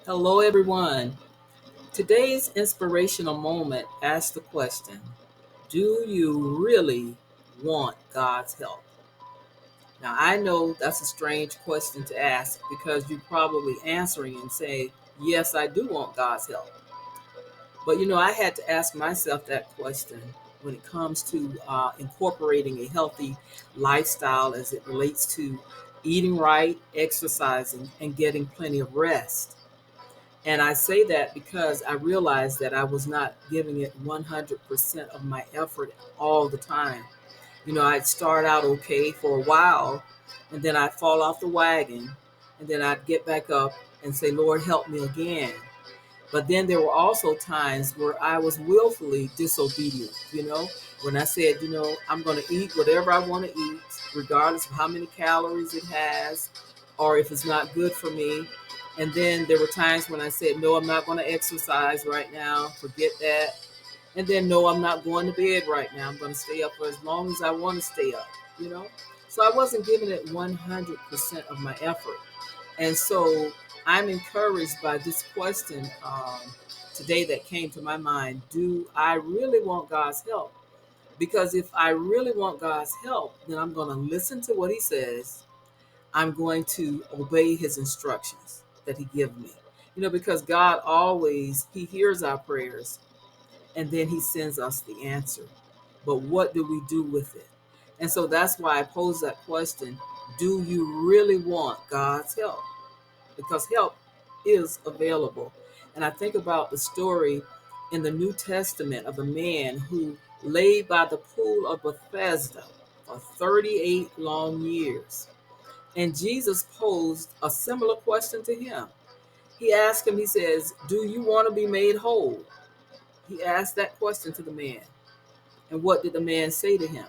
Hello, everyone. Today's inspirational moment asks the question: do you really want God's help? Now, I know that's a strange question to ask because you're probably answering and saying, yes, I do want God's help. But I had to ask myself that question when it comes to incorporating a healthy lifestyle as it relates to eating right, exercising, and getting plenty of rest. And I say that because I realized that I was not giving it 100% of my effort all the time. I'd start out okay for a while, and then I'd fall off the wagon, and then I'd get back up and say, Lord, help me again. But then there were also times where I was willfully disobedient, when I said, I'm going to eat whatever I want to eat, regardless of how many calories it has, or if it's not good for me. And then there were times when I said, no, I'm not going to exercise right now. Forget that. And then, no, I'm not going to bed right now. I'm going to stay up for as long as I want to stay up, you know? So I wasn't giving it 100% of my effort. And so I'm encouraged by this question today that came to my mind. Do I really want God's help? Because if I really want God's help, then I'm going to listen to what he says. I'm going to obey his instructions that he gives me. Because God always, he hears our prayers and then he sends us the answer. But what do we do with it? And so that's why I pose that question. Do you really want God's help? Because help is available. And I think about the story in the New Testament of a man who lay by the pool of Bethesda for 38 long years. And Jesus posed a similar question to him. He asked him, he says, do you want to be made whole? He asked that question to the man. And what did the man say to him?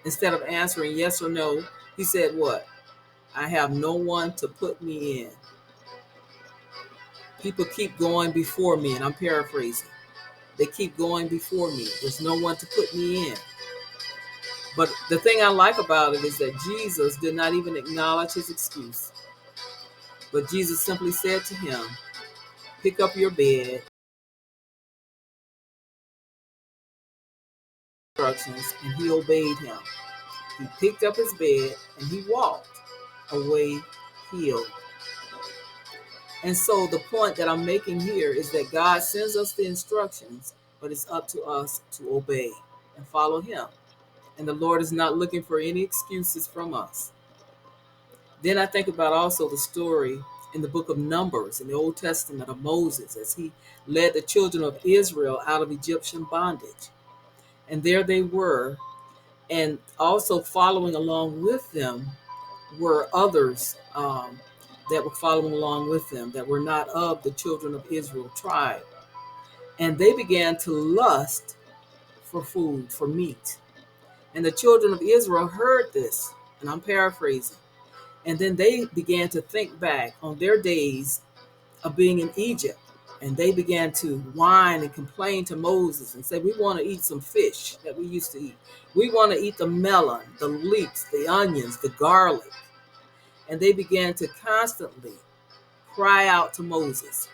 Instead of answering yes or no, he said what? I have no one to put me in. People keep going before me, and I'm paraphrasing. They keep going before me. There's no one to put me in. But the thing I like about it is that Jesus did not even acknowledge his excuse. But Jesus simply said to him, pick up your bed, instructions, and he obeyed him. He picked up his bed and he walked away healed. And so the point that I'm making here is that God sends us the instructions, but it's up to us to obey and follow him. And the Lord is not looking for any excuses from us. Then I think about also the story in the book of Numbers in the Old Testament of Moses as he led the children of Israel out of Egyptian bondage. And there they were. And also following along with them were others that were following along with them that were not of the children of Israel tribe. And they began to lust for food, for meat. And the children of Israel heard this, and I'm paraphrasing. And then they began to think back on their days of being in Egypt. And they began to whine and complain to Moses and say, we want to eat some fish that we used to eat. We want to eat the melon, the leeks, the onions, the garlic. And they began to constantly cry out to Moses.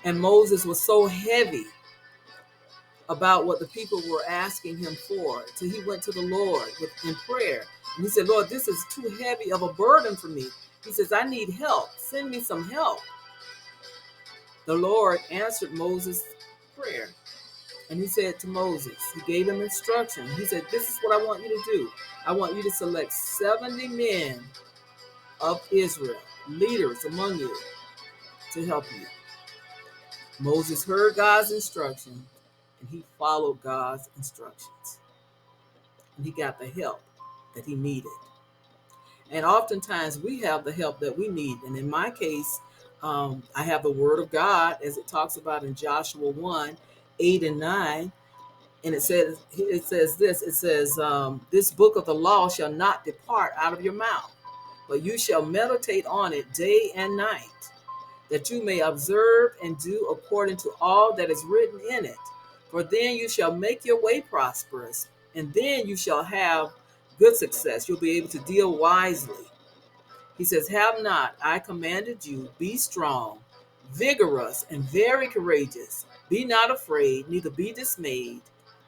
And Moses was so heavy about what the people were asking him for. So he went to the Lord in prayer. And he said, Lord, this is too heavy of a burden for me. He says, I need help. Send me some help. The Lord answered Moses' prayer. And he said to Moses, he gave him instruction. He said, this is what I want you to do. I want you to select 70 men of Israel, leaders among you, to help you. Moses heard God's instruction, and he followed God's instructions. And he got the help that he needed. And oftentimes we have the help that we need. And in my case, I have the word of God, as it talks about in Joshua 1, 8 and 9. And it says this, this book of the law shall not depart out of your mouth, but you shall meditate on it day and night, that you may observe and do according to all that is written in it. For then you shall make your way prosperous, and then you shall have good success. You'll be able to deal wisely. He says, have not I commanded you, be strong, vigorous, and very courageous. Be not afraid, neither be dismayed,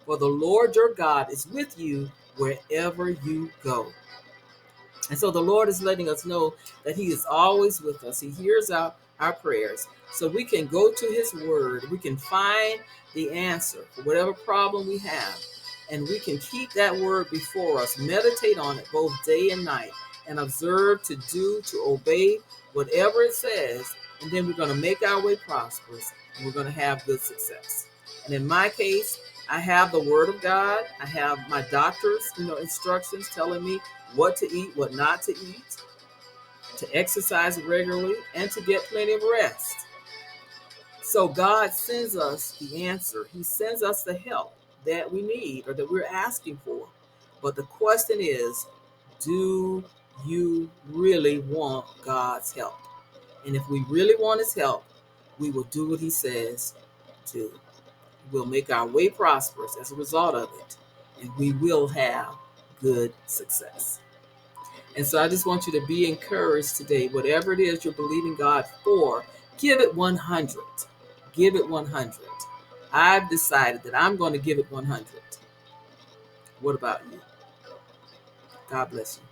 for the Lord your God is with you wherever you go. And so the Lord is letting us know that He is always with us. He hears our prayers. So we can go to His word. We can find the answer for whatever problem we have. And we can keep that word before us, meditate on it both day and night, and observe to do, to obey whatever it says. And then we're going to make our way prosperous, and we're going to have good success. And in my case, I have the word of God. I have my doctor's, instructions telling me what to eat, what not to eat, to exercise regularly, and to get plenty of rest. So God sends us the answer. He sends us the help that we need or that we're asking for. But the question is, do you really want God's help? And if we really want His help, we will do what He says to. We'll make our way prosperous as a result of it, and we will have good success. And so I just want you to be encouraged today. Whatever it is you're believing God for, give it 100. Give it 100. I've decided that I'm going to give it 100. What about you? God bless you.